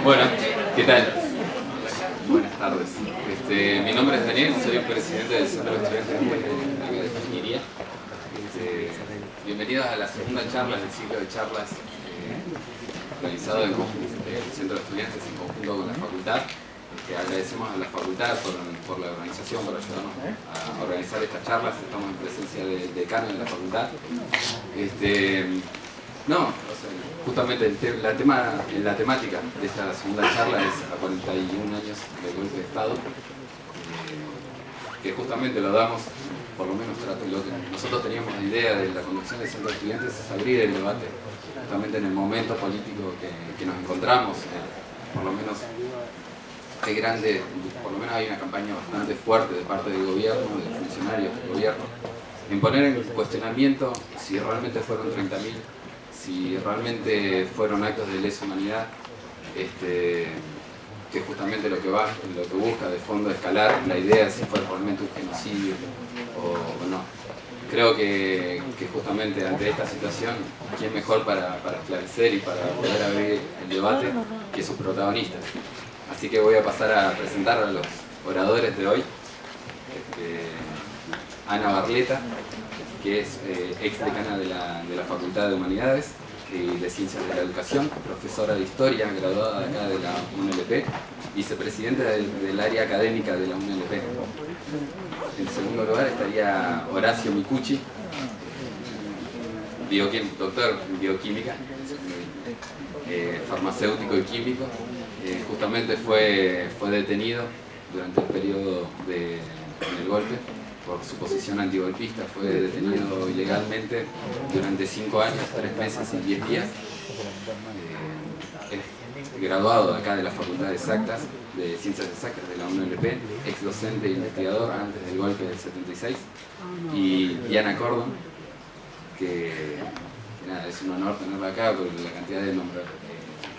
Bueno, ¿qué tal? Buenas tardes. Mi nombre es Daniel, soy el presidente del Centro de Estudiantes de Ingeniería. Bienvenidos a la segunda charla del ciclo de charlas realizado en el Centro de Estudiantes en conjunto con la facultad. Agradecemos a la facultad por la organización, por ayudarnos a organizar estas charlas. Estamos en presencia del decano de la facultad. Justamente la temática de esta segunda charla es a 41 años del golpe de Estado, que justamente lo damos, por lo menos lo que nosotros teníamos la idea de la conducción del Centro de Estudiantes es abrir el debate, justamente en el momento político que nos encontramos, por lo menos hay una campaña bastante fuerte de parte del gobierno, de funcionarios del gobierno, en poner en cuestionamiento si realmente fueron 30.000, si realmente fueron actos de lesa humanidad, que es justamente lo que busca de fondo escalar la idea de si fue realmente un genocidio o no. Creo que justamente ante esta situación, ¿quién mejor para esclarecer y para poder abrir el debate que sus protagonistas? Así que voy a pasar a presentar a los oradores de hoy. Ana Barleta, que es ex decana de la Facultad de Humanidades y de Ciencias de la Educación, profesora de Historia, graduada de acá de la UNLP, vicepresidenta del área académica de la UNLP. En segundo lugar estaría Horacio Micucci, doctor en bioquímica, farmacéutico y químico. Justamente fue detenido durante el periodo del golpe por su posición antigolpista. Fue detenido ilegalmente durante 5 años, 3 meses y 10 días. Es graduado de acá de la Facultad de Ciencias Exactas de la UNLP, ex docente e investigador antes del golpe del 76. Y Diana Cordon, que es un honor tenerla acá por la cantidad de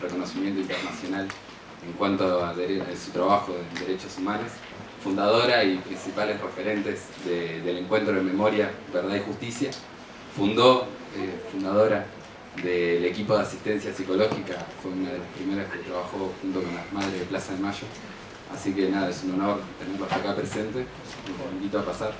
reconocimiento internacional en cuanto a su trabajo en derechos humanos, fundadora y principales referentes del Encuentro de Memoria, Verdad y Justicia, fundadora del equipo de asistencia psicológica, fue una de las primeras que trabajó junto con las madres de Plaza de Mayo, así que es un honor tenerlos acá presentes. Los invito a pasar.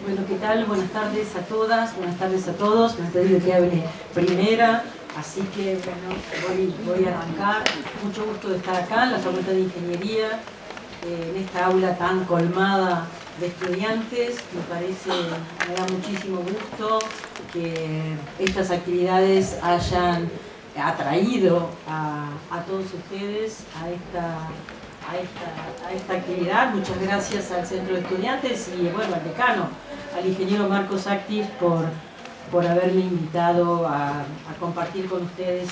Bueno, ¿qué tal? Buenas tardes a todas, buenas tardes a todos. Me han pedido que hable primera, así que bueno, voy a arrancar. Mucho gusto de estar acá en la Facultad de Ingeniería, en esta aula tan colmada de estudiantes. Me da muchísimo gusto que estas actividades hayan atraído a todos ustedes a esta actividad. Muchas gracias al Centro de Estudiantes y bueno, al decano, al ingeniero Marcos Actis por haberme invitado a compartir con ustedes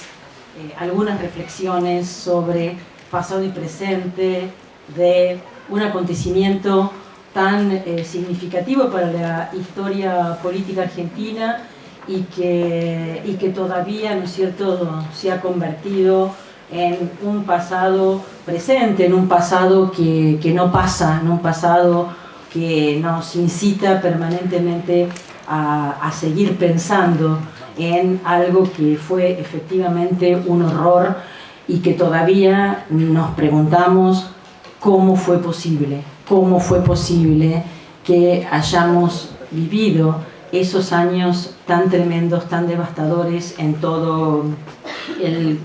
algunas reflexiones sobre pasado y presente de un acontecimiento tan significativo para la historia política argentina y que todavía, ¿no es cierto?, se ha convertido en un pasado presente, en un pasado que no pasa, en un pasado que nos incita permanentemente a seguir pensando en algo que fue efectivamente un horror y que todavía nos preguntamos cómo fue posible que hayamos vivido esos años tan tremendos, tan devastadores en todo el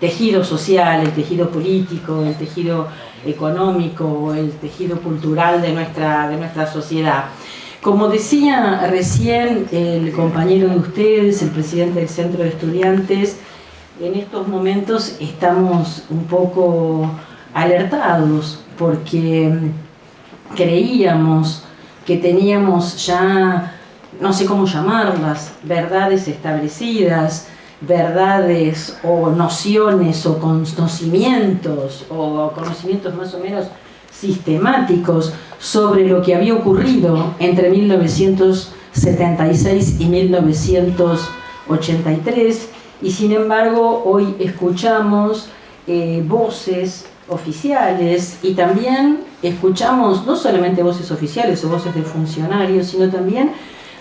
tejido social, el tejido político, el tejido económico o el tejido cultural de nuestra sociedad. Como decía recién el compañero de ustedes, el presidente del Centro de Estudiantes, en estos momentos estamos un poco alertados porque creíamos que teníamos ya, no sé cómo llamarlas, verdades establecidas, verdades o nociones o conocimientos más o menos sistemáticos sobre lo que había ocurrido entre 1976 y 1983, y sin embargo hoy escuchamos voces oficiales y también escuchamos no solamente voces oficiales o voces de funcionarios, sino también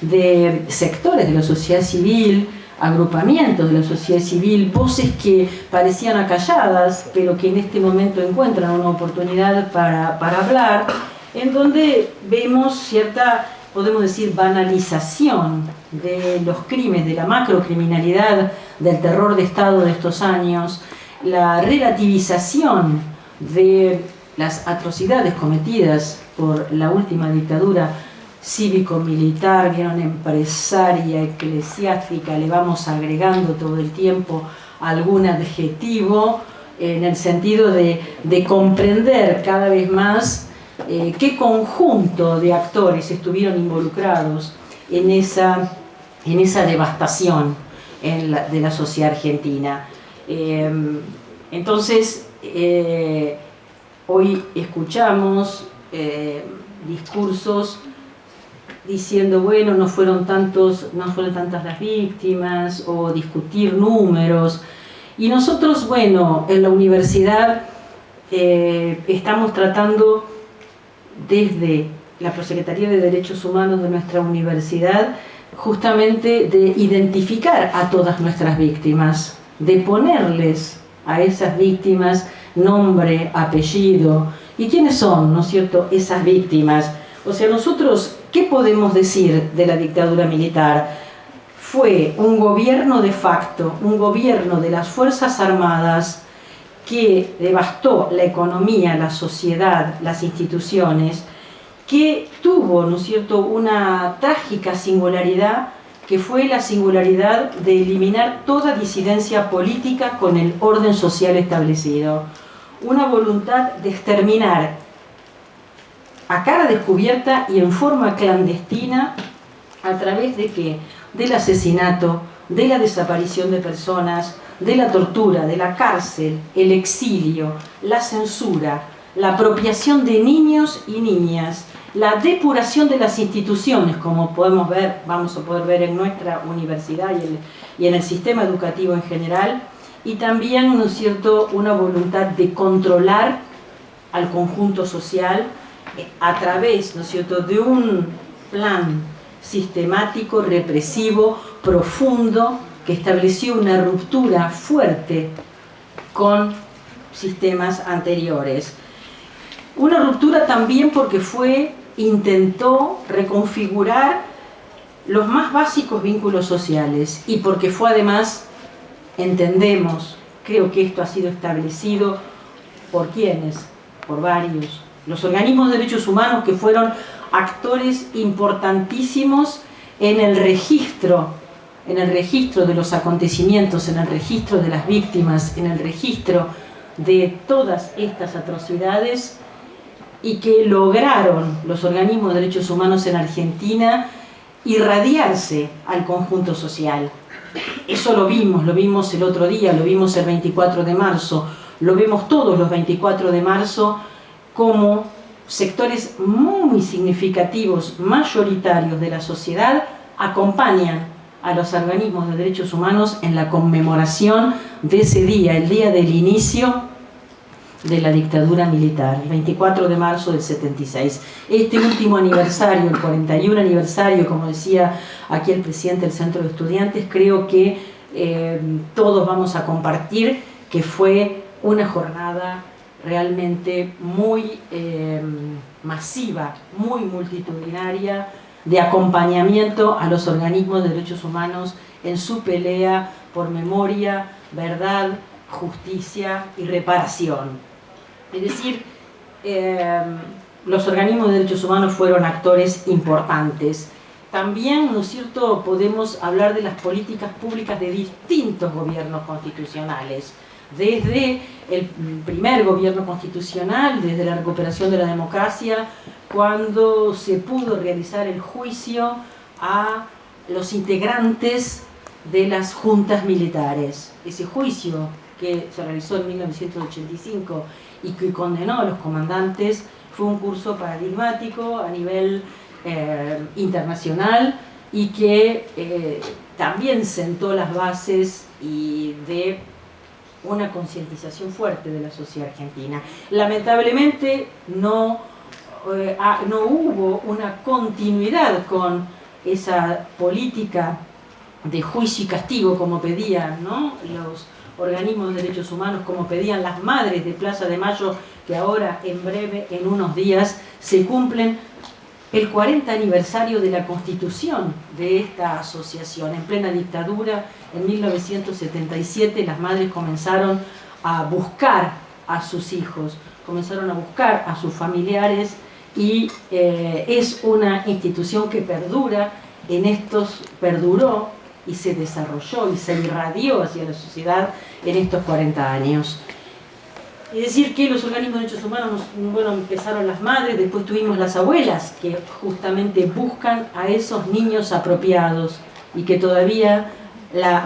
de sectores de la sociedad civil, agrupamientos de la sociedad civil, voces que parecían acalladas, pero que en este momento encuentran una oportunidad para hablar, en donde vemos cierta, podemos decir, banalización de los crímenes, de la macrocriminalidad, del terror de Estado de estos años, la relativización de las atrocidades cometidas por la última dictadura cívico-militar, vieron, empresaria, eclesiástica, le vamos agregando todo el tiempo algún adjetivo en el sentido de comprender cada vez más qué conjunto de actores estuvieron involucrados en esa devastación de la sociedad argentina. Entonces, hoy escuchamos discursos diciendo, bueno, no fueron tantas las víctimas, o discutir números. Y nosotros, bueno, en la universidad estamos tratando desde la Prosecretaría de Derechos Humanos de nuestra universidad justamente de identificar a todas nuestras víctimas, de ponerles a esas víctimas nombre, apellido, y quiénes son, ¿no es cierto?, esas víctimas. O sea, nosotros, ¿qué podemos decir de la dictadura militar? Fue un gobierno de facto, un gobierno de las Fuerzas Armadas que devastó la economía, la sociedad, las instituciones, que tuvo, ¿no es cierto?, una trágica singularidad, que fue la singularidad de eliminar toda disidencia política con el orden social establecido. Una voluntad de exterminar a cara descubierta y en forma clandestina, ¿a través de qué? Del asesinato, de la desaparición de personas, de la tortura, de la cárcel, el exilio, la censura, la apropiación de niños y niñas, la depuración de las instituciones, como podemos ver, vamos a poder ver en nuestra universidad y en el sistema educativo en general, y también, ¿no es cierto?, una voluntad de controlar al conjunto social a través, ¿no es cierto?, de un plan sistemático, represivo, profundo, que estableció una ruptura fuerte con sistemas anteriores. Una ruptura también porque intentó reconfigurar los más básicos vínculos sociales, y porque fue además, entendemos, creo que esto ha sido establecido por ¿quiénes? Por varios. Los organismos de derechos humanos, que fueron actores importantísimos en el registro de los acontecimientos, en el registro de las víctimas, en el registro de todas estas atrocidades, y que lograron los organismos de derechos humanos en Argentina irradiarse al conjunto social. Eso lo vimos el otro día, lo vimos el 24 de marzo, lo vemos todos los 24 de marzo, como sectores muy significativos, mayoritarios de la sociedad, acompañan a los organismos de derechos humanos en la conmemoración de ese día, el día del inicio de la dictadura militar, el 24 de marzo del 76. Este último aniversario, el 41 aniversario, como decía aquí el presidente del Centro de Estudiantes, creo que todos vamos a compartir que fue una jornada realmente muy masiva, muy multitudinaria, de acompañamiento a los organismos de derechos humanos en su pelea por memoria, verdad, justicia y reparación. Es decir, los organismos de derechos humanos fueron actores importantes. También, ¿no es cierto?, podemos hablar de las políticas públicas de distintos gobiernos constitucionales. Desde el primer gobierno constitucional, desde la recuperación de la democracia, cuando se pudo realizar el juicio a los integrantes de las juntas militares. Ese juicio que se realizó en 1985 y que condenó a los comandantes fue un curso paradigmático a nivel internacional y que también sentó las bases de una concientización fuerte de la sociedad argentina. Lamentablemente no hubo una continuidad con esa política de juicio y castigo como pedían, ¿no?, los organismos de derechos humanos, como pedían las madres de Plaza de Mayo, que ahora en breve, en unos días, se cumplen el 40 aniversario de la constitución de esta asociación. En plena dictadura, en 1977, las madres comenzaron a buscar a sus hijos, comenzaron a buscar a sus familiares y es una institución que perduró y se desarrolló y se irradió hacia la sociedad en estos 40 años. Es decir, que los organismos de derechos humanos, bueno, empezaron las madres, después tuvimos las abuelas, que justamente buscan a esos niños apropiados y que todavía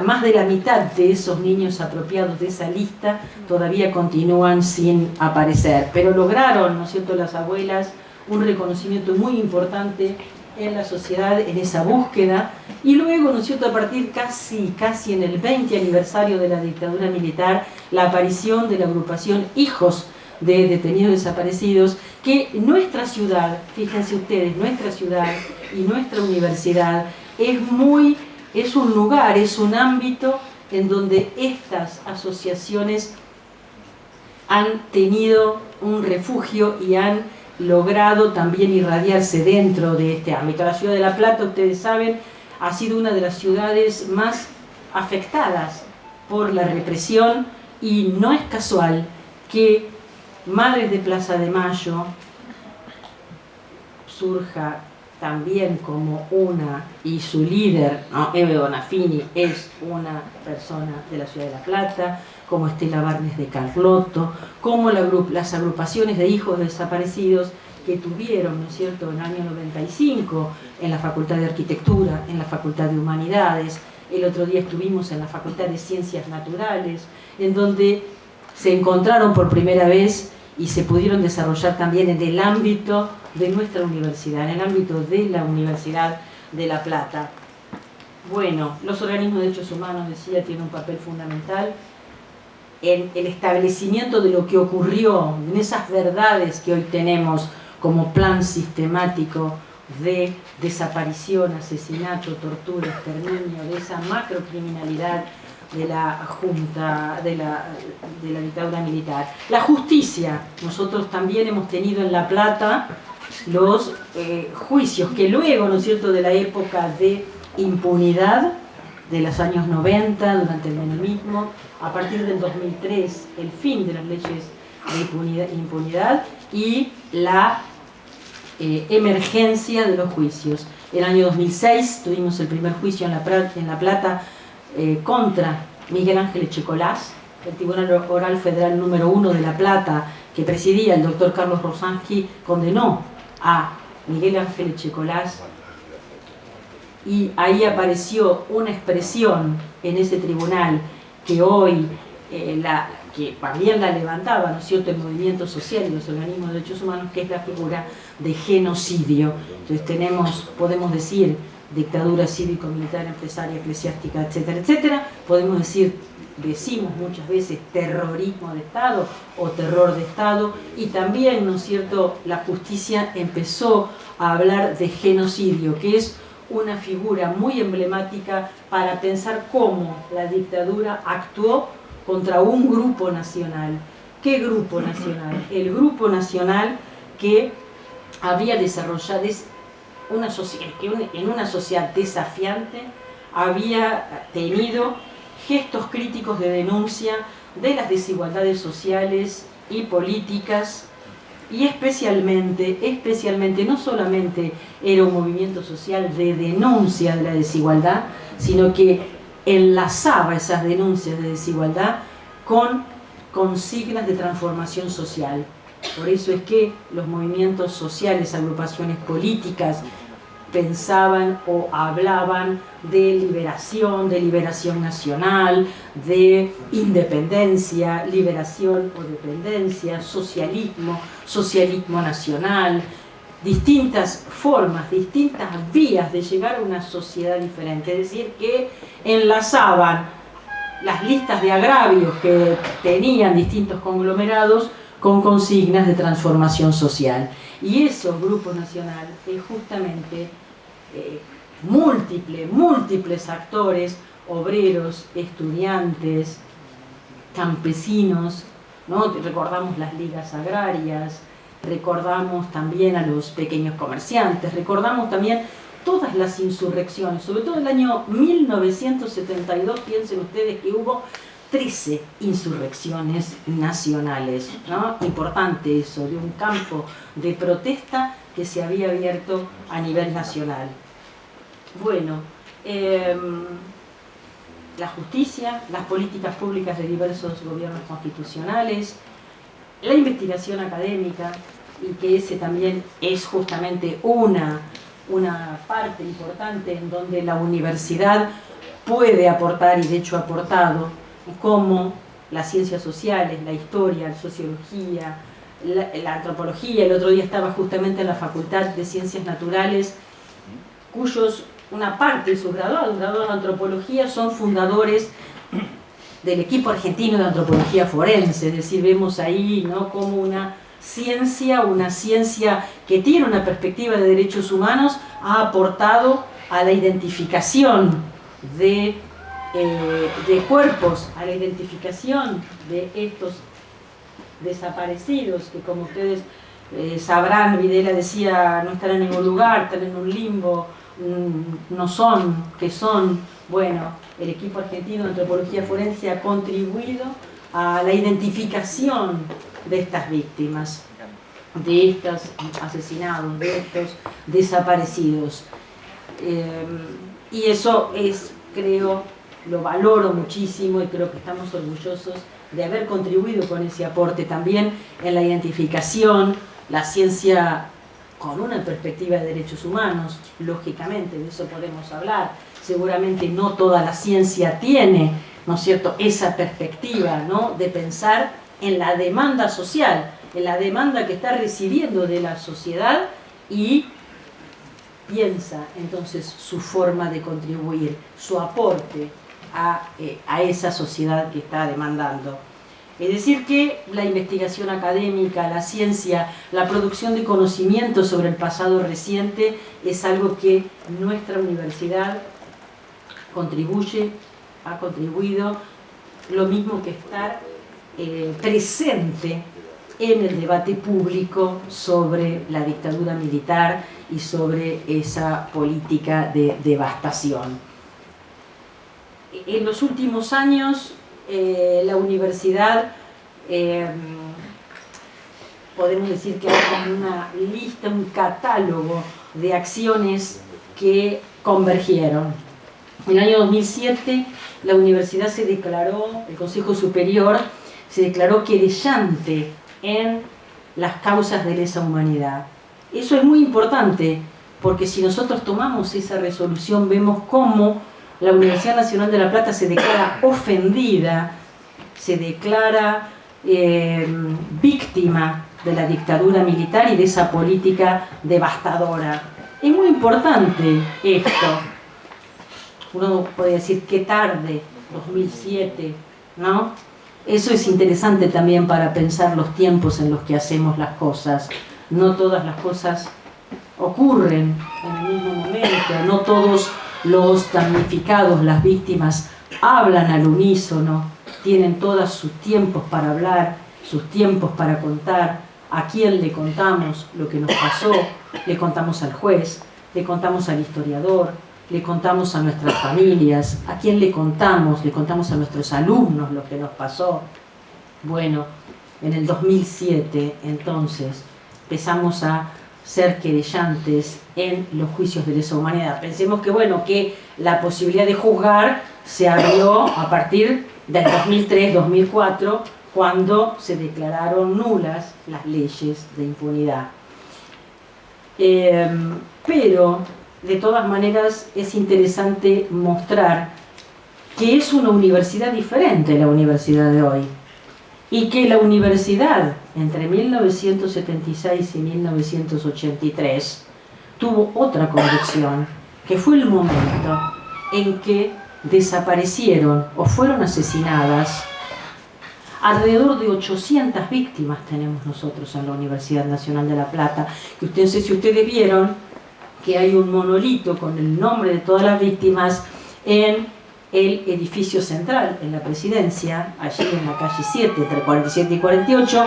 más de la mitad de esos niños apropiados de esa lista todavía continúan sin aparecer. Pero lograron, ¿no es cierto?, las abuelas un reconocimiento muy importante en la sociedad, en esa búsqueda, y luego, ¿no es cierto?, a partir casi en el 20 aniversario de la dictadura militar, la aparición de la agrupación Hijos de Detenidos Desaparecidos, que nuestra ciudad, fíjense ustedes, nuestra ciudad y nuestra universidad es un lugar, es un ámbito en donde estas asociaciones han tenido un refugio y han logrado también irradiarse dentro de este ámbito. La ciudad de La Plata, ustedes saben, ha sido una de las ciudades más afectadas por la represión y no es casual que Madres de Plaza de Mayo surja también como y su líder, ¿no?, Eve Bonafini, es una persona de la ciudad de La Plata, como Estela Barnes de Carlotto, como las agrupaciones de hijos desaparecidos que tuvieron, ¿no es cierto?, en el año 95 en la Facultad de Arquitectura, en la Facultad de Humanidades. El otro día estuvimos en la Facultad de Ciencias Naturales, en donde se encontraron por primera vez y se pudieron desarrollar también en el ámbito de nuestra universidad, en el ámbito de la Universidad de La Plata. Bueno, los organismos de derechos humanos, decía, tienen un papel fundamental en el establecimiento de lo que ocurrió, en esas verdades que hoy tenemos como plan sistemático de desaparición, asesinato, tortura, exterminio, de esa macrocriminalidad de la junta, de la dictadura militar. La justicia, nosotros también hemos tenido en La Plata los juicios que luego, ¿no es cierto?, de la época de impunidad de los años 90, durante el menemismo, a partir del 2003, el fin de las leyes de impunidad y la emergencia de los juicios. En el año 2006 tuvimos el primer juicio en La Plata contra Miguel Ángel Echecolás, el Tribunal Oral Federal número 1 de La Plata, que presidía el doctor Carlos Rosansky, condenó a Miguel Ángel Echecolás, y ahí apareció una expresión en ese tribunal que hoy que también la levantaba, ¿no es cierto?, el movimiento social y los organismos de derechos humanos, que es la figura de genocidio. Entonces podemos decir dictadura cívico-militar, empresaria, eclesiástica, etcétera, etcétera. Decimos muchas veces terrorismo de Estado o terror de Estado, y también, ¿no es cierto?, la justicia empezó a hablar de genocidio, que es una figura muy emblemática para pensar cómo la dictadura actuó contra un grupo nacional. ¿Qué grupo nacional? El grupo nacional que había desarrollado en una sociedad desafiante, había tenido gestos críticos de denuncia de las desigualdades sociales y políticas y especialmente, no solamente era un movimiento social de denuncia de la desigualdad, sino que enlazaba esas denuncias de desigualdad con consignas de transformación social. Por eso es que los movimientos sociales, agrupaciones políticas, pensaban o hablaban de liberación nacional, de independencia, liberación o dependencia, socialismo, socialismo nacional, distintas formas, distintas vías de llegar a una sociedad diferente. Es decir, que enlazaban las listas de agravios que tenían distintos conglomerados con consignas de transformación social. Y esos grupos nacionales es justamente múltiples actores, obreros, estudiantes, campesinos, ¿no? Recordamos las ligas agrarias, recordamos también a los pequeños comerciantes, recordamos también todas las insurrecciones, sobre todo el año 1972, piensen ustedes que hubo 13 insurrecciones nacionales, ¿no? Importante eso, de un campo de protesta que se había abierto a nivel nacional. Bueno, la justicia, las políticas públicas de diversos gobiernos constitucionales, la investigación académica, y que ese también es justamente una parte importante en donde la universidad puede aportar, y de hecho ha aportado, como las ciencias sociales, la historia, la sociología, la antropología. El otro día estaba justamente en la Facultad de Ciencias Naturales, cuyos una parte de sus graduados de antropología son fundadores del equipo argentino de antropología forense. Es decir, vemos ahí, ¿no?, como una ciencia que tiene una perspectiva de derechos humanos ha aportado a la identificación de cuerpos, a la identificación de estos desaparecidos, que como ustedes sabrán, Videla decía, no están en ningún lugar, están en un limbo, no son, que son. Bueno, el equipo argentino de antropología forense ha contribuido a la identificación de estas víctimas, de estos asesinados, de estos desaparecidos. Y eso es, creo, lo valoro muchísimo, y creo que estamos orgullosos de haber contribuido con ese aporte también en la identificación, la ciencia con una perspectiva de derechos humanos, lógicamente, de eso podemos hablar. Seguramente no toda la ciencia tiene, ¿no es cierto?, esa perspectiva, ¿no?, de pensar en la demanda social, en la demanda que está recibiendo de la sociedad, y piensa entonces su forma de contribuir, su aporte a esa sociedad que está demandando. Es decir, que la investigación académica, la ciencia, la producción de conocimiento sobre el pasado reciente es algo que nuestra universidad ha contribuido, lo mismo que estar presente en el debate público sobre la dictadura militar y sobre esa política de devastación. En los últimos años, la universidad, podemos decir que hay una lista, un catálogo de acciones que convergieron. En el año 2007 la universidad se declaró, el Consejo Superior se declaró querellante en las causas de lesa humanidad. Eso es muy importante, porque si nosotros tomamos esa resolución, vemos cómo la Universidad Nacional de La Plata se declara ofendida, se declara víctima de la dictadura militar y de esa política devastadora. Es muy importante esto. Uno puede decir, qué tarde, 2007, ¿no? Eso es interesante también para pensar los tiempos en los que hacemos las cosas. No todas las cosas ocurren en el mismo momento, no todos los damnificados, las víctimas, hablan al unísono, tienen todos sus tiempos para hablar, sus tiempos para contar. ¿A quién le contamos lo que nos pasó? Le contamos al juez, le contamos al historiador, le contamos a nuestras familias. ¿A quién le contamos? Le contamos a nuestros alumnos lo que nos pasó. Bueno, en el 2007, entonces, empezamos a ser querellantes en los juicios de lesa humanidad. Pensemos que, bueno, que la posibilidad de juzgar se abrió a partir del 2003-2004, cuando se declararon nulas las leyes de impunidad. Pero, de todas maneras, es interesante mostrar que es una universidad diferente la universidad de hoy, y que la universidad entre 1976 y 1983 tuvo otra convicción, que fue el momento en que desaparecieron o fueron asesinadas alrededor de 800 víctimas tenemos nosotros en la Universidad Nacional de La Plata, que no sé si ustedes vieron que hay un monolito con el nombre de todas las víctimas en el edificio central, en la presidencia, allí en la calle 7, entre 47 y 48,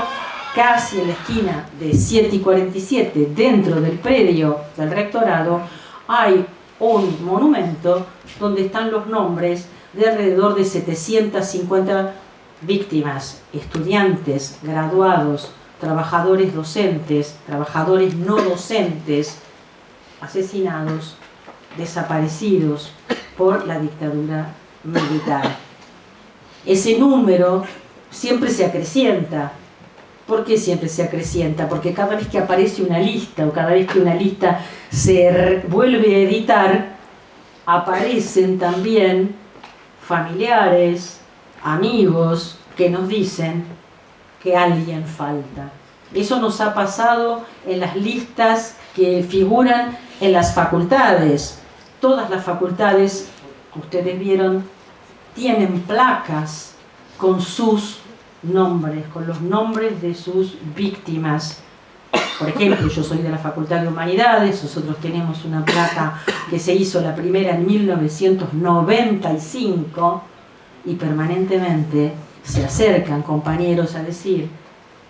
casi en la esquina de 7 y 47, dentro del predio del rectorado, hay un monumento donde están los nombres de alrededor de 750 víctimas, estudiantes, graduados, trabajadores docentes, trabajadores no docentes, asesinados, desaparecidos por la dictadura militar. Ese número siempre se acrecienta. ¿Por qué siempre se acrecienta? Porque cada vez que aparece una lista o cada vez que una lista se vuelve a editar, aparecen también familiares, amigos que nos dicen que alguien falta. Eso nos ha pasado en las listas que figuran en las facultades. Todas las facultades, ustedes vieron, tienen placas con sus nombres, con los nombres de sus víctimas. Por ejemplo, yo soy de la Facultad de Humanidades, nosotros tenemos una placa que se hizo la primera en 1995 y permanentemente se acercan compañeros a decir: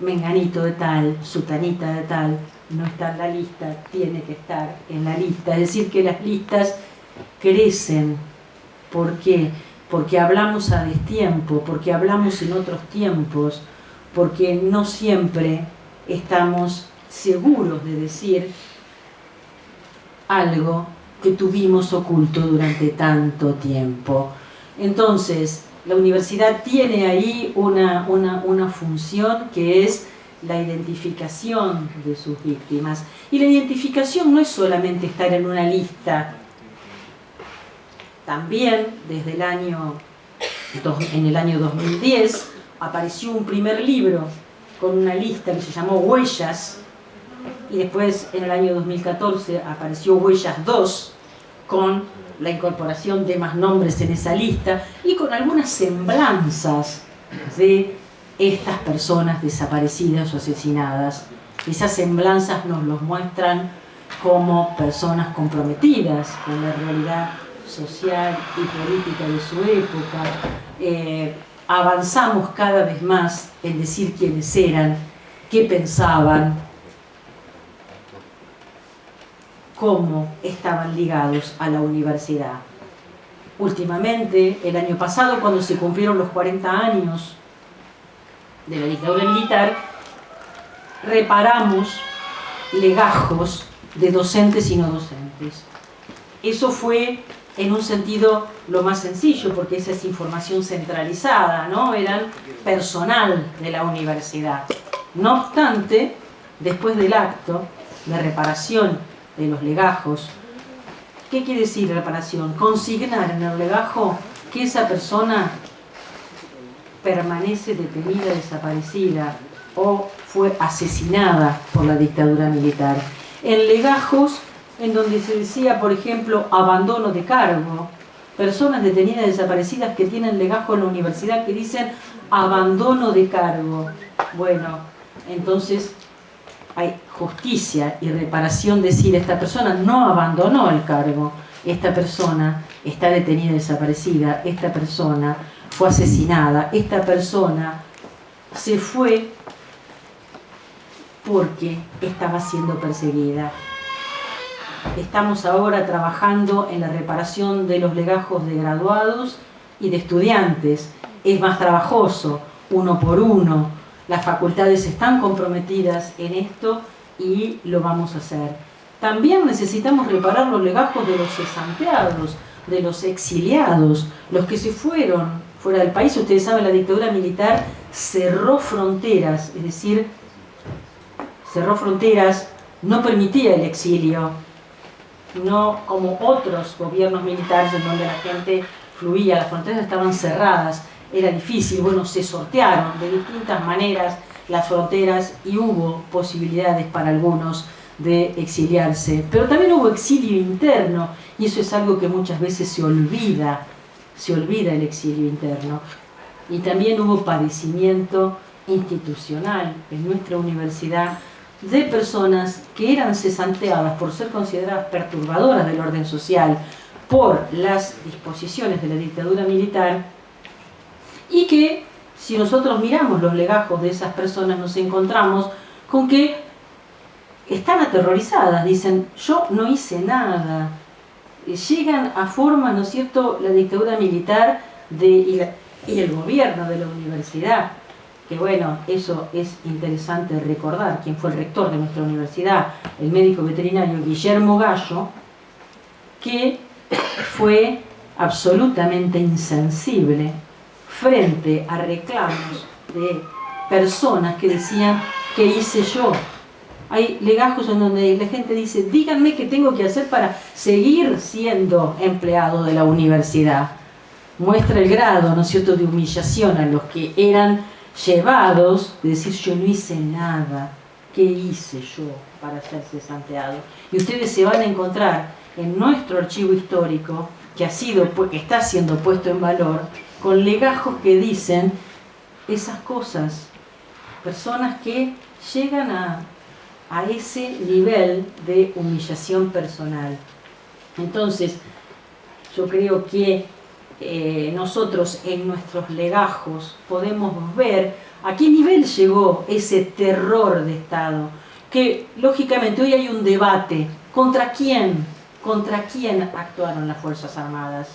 menganito de tal, sutanita de tal, no está en la lista, tiene que estar en la lista. Es decir, que las listas crecen. ¿Por qué? Porque hablamos a destiempo, porque hablamos en otros tiempos, porque no siempre estamos seguros de decir algo que tuvimos oculto durante tanto tiempo. Entonces, la universidad tiene ahí una función que es la identificación de sus víctimas. Y la identificación no es solamente estar en una lista. También, desde en el año 2010, apareció un primer libro con una lista que se llamó Huellas, y después, en el año 2014, apareció Huellas 2, con la incorporación de más nombres en esa lista y con algunas semblanzas de estas personas desaparecidas o asesinadas. Esas semblanzas nos los muestran como personas comprometidas con la realidad social y política de su época. Avanzamos cada vez más en decir quiénes eran, qué pensaban, cómo estaban ligados a la universidad. Últimamente, el año pasado, cuando se cumplieron los 40 años de la dictadura militar, reparamos legajos de docentes y no docentes. Eso fue, en un sentido, lo más sencillo, porque esa es información centralizada, ¿no? Eran personal de la universidad. No obstante, después del acto de reparación de los legajos, ¿qué quiere decir reparación? Consignar en el legajo que esa persona permanece detenida, desaparecida o fue asesinada por la dictadura militar. En legajos en donde se decía, por ejemplo, abandono de cargo, personas detenidas, desaparecidas que tienen legajo en la universidad que dicen abandono de cargo. Bueno, entonces hay justicia y reparación, decir, esta persona no abandonó el cargo, esta persona está detenida, desaparecida, esta persona fue asesinada, esta persona se fue porque estaba siendo perseguida. Estamos ahora trabajando en la reparación de los legajos de graduados y de estudiantes. Es más trabajoso, uno por uno. Las facultades están comprometidas en esto y lo vamos a hacer. También necesitamos reparar los legajos de los cesanteados, de los exiliados, los que se fueron fuera del país. Ustedes saben, la dictadura militar cerró fronteras, es decir, cerró fronteras, no permitía el exilio, no como otros gobiernos militares en donde la gente fluía, las fronteras estaban cerradas, era difícil, bueno, se sortearon de distintas maneras las fronteras y hubo posibilidades para algunos de exiliarse, pero también hubo exilio interno, y eso es algo que muchas veces se olvida el exilio interno. Y también hubo padecimiento institucional en nuestra universidad de personas que eran cesanteadas por ser consideradas perturbadoras del orden social por las disposiciones de la dictadura militar, y que si nosotros miramos los legajos de esas personas nos encontramos con que están aterrorizadas, dicen, yo no hice nada. Llegan a forma, ¿no es cierto?, la dictadura militar y el gobierno de la universidad, que bueno, eso es interesante recordar, quién fue el rector de nuestra universidad, el médico veterinario Guillermo Gallo, que fue absolutamente insensible frente a reclamos de personas que decían, ¿qué hice yo? Hay legajos en donde la gente dice, díganme qué tengo que hacer para seguir siendo empleado de la universidad. Muestra el grado, ¿no es cierto?, de humillación a los que eran llevados, de decir, yo no hice nada, ¿qué hice yo para ser cesanteado? Y ustedes se van a encontrar en nuestro archivo histórico, que está siendo puesto en valor, con legajos que dicen esas cosas, personas que llegan a ese nivel de humillación personal. Entonces, yo creo que nosotros en nuestros legajos podemos ver a qué nivel llegó ese terror de Estado, que lógicamente hoy hay un debate, ¿contra quién actuaron las Fuerzas Armadas?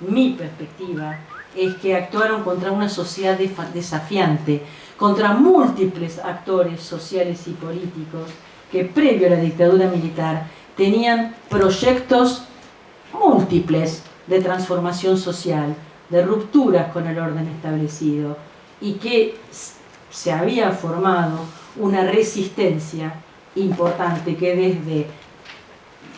Mi perspectiva es que actuaron contra una sociedad desafiante, contra múltiples actores sociales y políticos que previo a la dictadura militar tenían proyectos múltiples de transformación social, de rupturas con el orden establecido, y que se había formado una resistencia importante que desde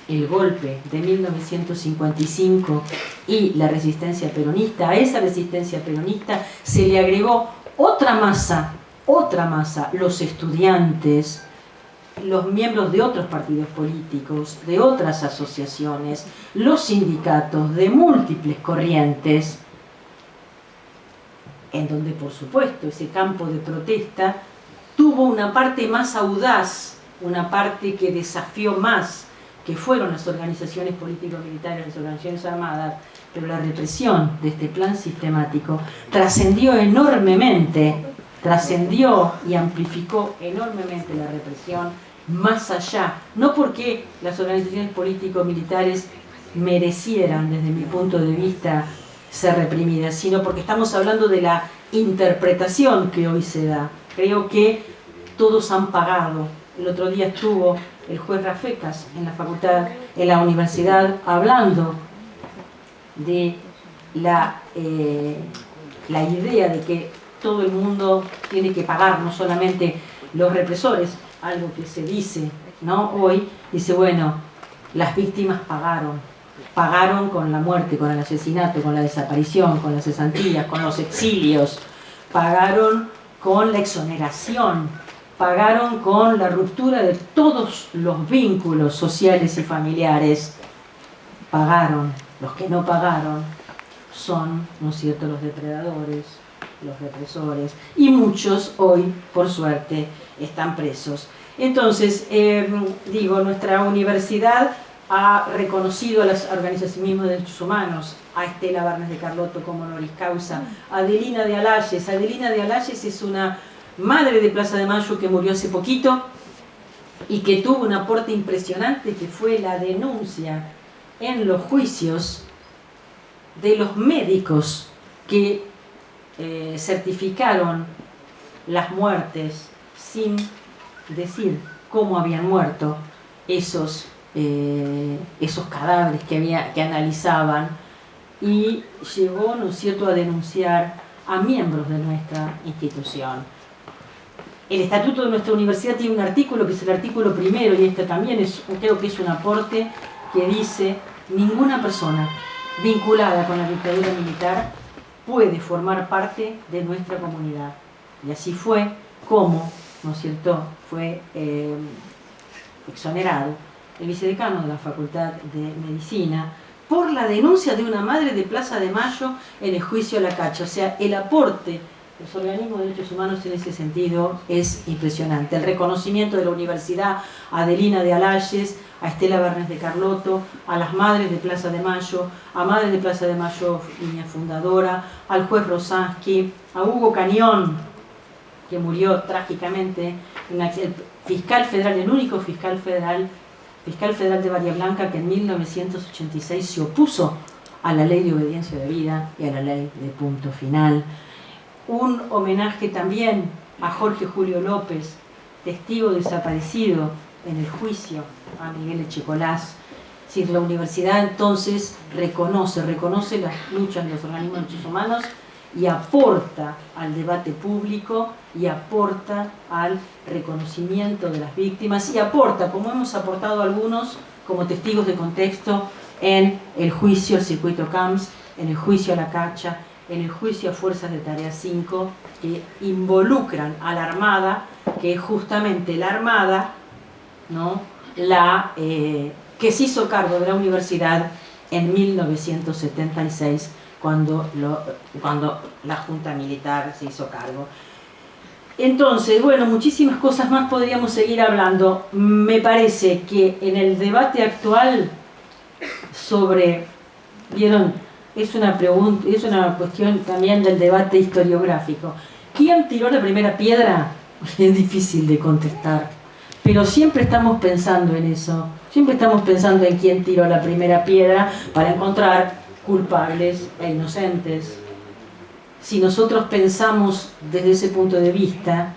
el golpe de 1955 y la resistencia peronista, a esa resistencia peronista se le agregó otra masa, los estudiantes, los miembros de otros partidos políticos, de otras asociaciones, los sindicatos de múltiples corrientes, en donde por supuesto ese campo de protesta tuvo una parte más audaz, una parte que desafió más, que fueron las organizaciones político-militares, las organizaciones armadas, pero la represión de este plan sistemático trascendió enormemente, trascendió y amplificó enormemente la represión más allá, no porque las organizaciones político-militares merecieran, desde mi punto de vista, ser reprimidas, sino porque estamos hablando de la interpretación que hoy se da. Creo que todos han pagado. El otro día estuvo el juez Rafecas en la universidad, hablando de la idea de que todo el mundo tiene que pagar, no solamente los represores, algo que se dice, ¿no?, hoy, dice, bueno, las víctimas pagaron con la muerte, con el asesinato, con la desaparición, con las cesantías, con los exilios, pagaron con la exoneración, pagaron con la ruptura de todos los vínculos sociales y familiares, pagaron. Los que no pagaron son, ¿no es cierto?, los depredadores, los represores, y muchos hoy, por suerte, están presos. Entonces, nuestra universidad ha reconocido a las organizaciones de derechos humanos, a Estela Barnes de Carlotto como honoris causa, a Adelina de Alayes. Adelina de Alayes es una madre de Plaza de Mayo que murió hace poquito y que tuvo un aporte impresionante, que fue la denuncia en los juicios de los médicos que certificaron las muertes sin decir cómo habían muerto esos cadáveres que analizaban, y llegó, ¿no es cierto?, a denunciar a miembros de nuestra institución. El estatuto de nuestra universidad tiene un artículo que es el artículo primero, y este también creo que es un aporte, que dice: ninguna persona vinculada con la dictadura militar puede formar parte de nuestra comunidad. Y así fue como, ¿no es cierto?, fue exonerado el vicedecano de la Facultad de Medicina por la denuncia de una madre de Plaza de Mayo en el juicio a la Cacha. O sea, el aporte de los organismos de derechos humanos en ese sentido es impresionante. El reconocimiento de la Universidad a Adelina de Alayes, a Estela Bernes de Carlotto, a las madres de Plaza de Mayo, a Madres de Plaza de Mayo, línea fundadora, al juez Rosansky, a Hugo Cañón, que murió trágicamente, el fiscal federal, el único fiscal federal de Bahía Blanca, que en 1986 se opuso a la ley de obediencia de vida y a la ley de punto final. Un homenaje también a Jorge Julio López, testigo desaparecido en el juicio a Miguel Echecolás. Si la universidad entonces reconoce las luchas de los organismos de derechos humanos y aporta al debate público y aporta al reconocimiento de las víctimas y aporta, como hemos aportado algunos como testigos de contexto, en el juicio al circuito Camps, en el juicio a la Cacha, en el juicio a Fuerzas de Tarea 5, que involucran a la Armada, que es justamente la Armada, ¿no?, que se hizo cargo de la universidad en 1976, cuando la Junta Militar se hizo cargo. Entonces, bueno, muchísimas cosas más podríamos seguir hablando. Me parece que en el debate actual ¿vieron? Es una cuestión también del debate historiográfico. ¿Quién tiró la primera piedra? Es difícil de contestar, pero siempre estamos pensando en eso. Siempre estamos pensando en quién tiró la primera piedra para encontrar culpables e inocentes. Si nosotros pensamos desde ese punto de vista,